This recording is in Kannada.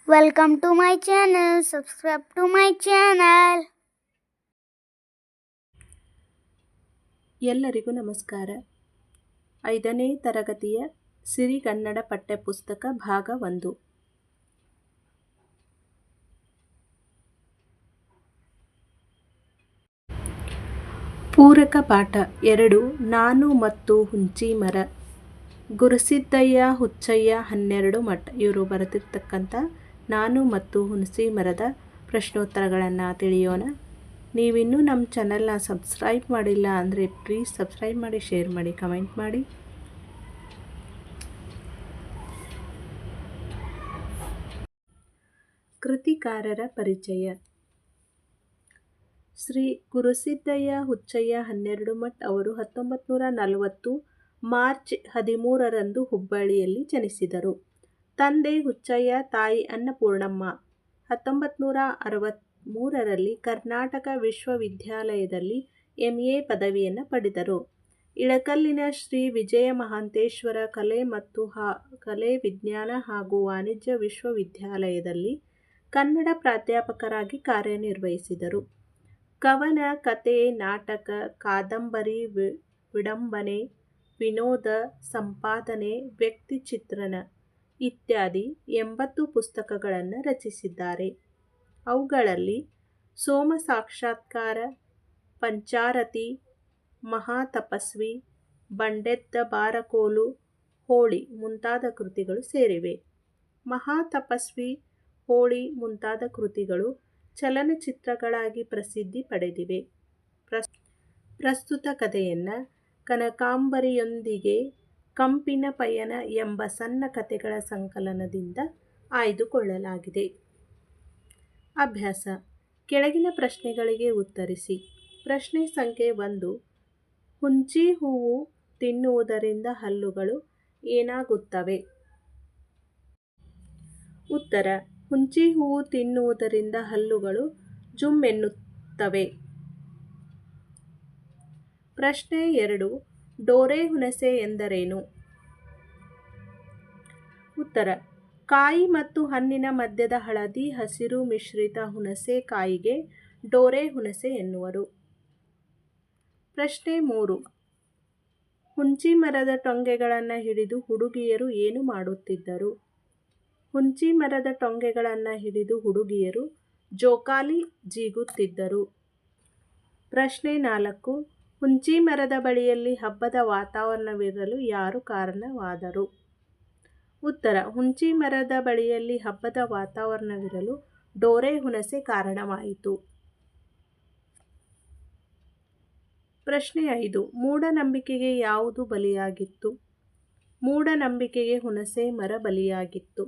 Welcome to my channel. Subscribe to my channel. ಎಲ್ಲರಿಗೂ ನಮಸ್ಕಾರ. 5ನೇ ತರಗತಿಯ ಸಿರಿಗನ್ನಡ ಪಠ್ಯಪುಸ್ತಕ ಭಾಗ 1. ಪೂರಕ ಪಾಠ 2. ನಾನು ಮತ್ತು ಹುಂಚಿ ಮರ. ಗುರುಸಿದ್ದಯ್ಯ ಹುಚ್ಚಯ್ಯ 12 ಮಠ ಇವರು ಬರೆದಿರ್ತಕ್ಕಂಥ ನಾನು ಮತ್ತು ಹುಣಸಿ ಮರದ ಪ್ರಶ್ನೋತ್ತರಗಳನ್ನು ತಿಳಿಯೋಣ. ನೀವಿನ್ನೂ ನಮ್ಮ ಚಾನಲ್ನ ಸಬ್ಸ್ಕ್ರೈಬ್ ಮಾಡಿಲ್ಲ ಅಂದರೆ ಪ್ಲೀಸ್ ಸಬ್ಸ್ಕ್ರೈಬ್ ಮಾಡಿ, ಶೇರ್ ಮಾಡಿ, ಕಮೆಂಟ್ ಮಾಡಿ. ಕೃತಿಕಾರರ ಪರಿಚಯ. ಶ್ರೀ ಗುರುಸಿದ್ದಯ್ಯ ಹುಚ್ಚಯ್ಯ 12 ಮಠ ಅವರು 1940 ಮಾರ್ಚ್ 13ರಂದು ಹುಬ್ಬಳ್ಳಿಯಲ್ಲಿ ಜನಿಸಿದರು. ತಂದೆ ಹುಚ್ಚಯ್ಯ, ತಾಯಿ ಅನ್ನಪೂರ್ಣಮ್ಮ. 1963ರಲ್ಲಿ ಕರ್ನಾಟಕ ವಿಶ್ವವಿದ್ಯಾಲಯದಲ್ಲಿ MA ಪದವಿಯನ್ನು ಪಡೆದರು. ಇಳಕಲ್ಲಿನ ಶ್ರೀ ವಿಜಯ ಮಹಾಂತೇಶ್ವರ ಕಲೆ ವಿಜ್ಞಾನ ಹಾಗೂ ವಾಣಿಜ್ಯ ವಿಶ್ವವಿದ್ಯಾಲಯದಲ್ಲಿ ಕನ್ನಡ ಪ್ರಾಧ್ಯಾಪಕರಾಗಿ ಕಾರ್ಯನಿರ್ವಹಿಸಿದರು. ಕವನ, ಕತೆ, ನಾಟಕ, ಕಾದಂಬರಿ, ವಿಡಂಬನೆ, ವಿನೋದ, ಸಂಪಾದನೆ, ವ್ಯಕ್ತಿ ಚಿತ್ರಣ ಇತ್ಯಾದಿ 80 ಪುಸ್ತಕಗಳನ್ನು ರಚಿಸಿದ್ದಾರೆ. ಅವುಗಳಲ್ಲಿ ಸೋಮ ಸಾಕ್ಷಾತ್ಕಾರ, ಪಂಚಾರತಿ, ಮಹಾತಪಸ್ವಿ, ಬಂಡೆದ್ದ ಬಾರಕೋಲು, ಹೋಳಿ ಮುಂತಾದ ಕೃತಿಗಳು ಸೇರಿವೆ. ಮಹಾತಪಸ್ವಿ, ಹೋಳಿ ಮುಂತಾದ ಕೃತಿಗಳು ಚಲನಚಿತ್ರಗಳಾಗಿ ಪ್ರಸಿದ್ಧಿ ಪಡೆದಿವೆ. ಪ್ರಸ್ತುತ ಕಥೆಯನ್ನು ಕನಕಾಂಬರಿಯೊಂದಿಗೆ ಕಂಪಿನ ಪಯಣ ಎಂಬ ಸಣ್ಣ ಕಥೆಗಳ ಸಂಕಲನದಿಂದ ಆಯ್ದುಕೊಳ್ಳಲಾಗಿದೆ. ಅಭ್ಯಾಸ. ಕೆಳಗಿನ ಪ್ರಶ್ನೆಗಳಿಗೆ ಉತ್ತರಿಸಿ. ಪ್ರಶ್ನೆ ಸಂಖ್ಯೆ 1. ಹುಂಚಿ ಹೂವು ತಿನ್ನುವುದರಿಂದ ಹಲ್ಲುಗಳು ಏನಾಗುತ್ತವೆ? ಉತ್ತರ: ಹುಂಚಿ ಹೂವು ತಿನ್ನುವುದರಿಂದ ಹಲ್ಲುಗಳು ಜುಮ್ಮೆನ್ನುತ್ತವೆ. ಪ್ರಶ್ನೆ 2. ಡೋರೆ ಹುಣಸೆ ಎಂದರೇನು? ಉತ್ತರ: ಕಾಯಿ ಮತ್ತು ಹಣ್ಣಿನ ಮಧ್ಯದ ಹಳದಿ ಹಸಿರು ಮಿಶ್ರಿತ ಹುಣಸೆ ಕಾಯಿಗೆ ಡೋರೆ ಹುಣಸೆ ಎನ್ನುವರು. ಪ್ರಶ್ನೆ 3. ಹುಂಚಿ ಮರದ ಟೊಂಗೆಗಳನ್ನು ಹಿಡಿದು ಹುಡುಗಿಯರು ಏನು ಮಾಡುತ್ತಿದ್ದರು? ಹುಂಚಿ ಮರದ ಟೊಂಗೆಗಳನ್ನು ಹಿಡಿದು ಹುಡುಗಿಯರು ಜೋಕಾಲಿ ಜೀಗುತ್ತಿದ್ದರು. ಪ್ರಶ್ನೆ 4. ಹುಂಚಿ ಮರದ ಬಳಿಯಲ್ಲಿ ಹಬ್ಬದ ವಾತಾವರಣವಿರಲು ಯಾರು ಕಾರಣವಾದರು? ಉತ್ತರ: ಹುಂಚಿ ಮರದ ಬಳಿಯಲ್ಲಿ ಹಬ್ಬದ ವಾತಾವರಣವಿರಲು ಡೋರೆ ಹುಣಸೆ ಕಾರಣವಾಯಿತು. ಪ್ರಶ್ನೆ 5. ಮೂಢನಂಬಿಕೆಗೆ ಯಾವುದು ಬಲಿಯಾಗಿತ್ತು? ಮೂಢನಂಬಿಕೆಗೆ ಹುಣಸೆ ಮರ ಬಲಿಯಾಗಿತ್ತು.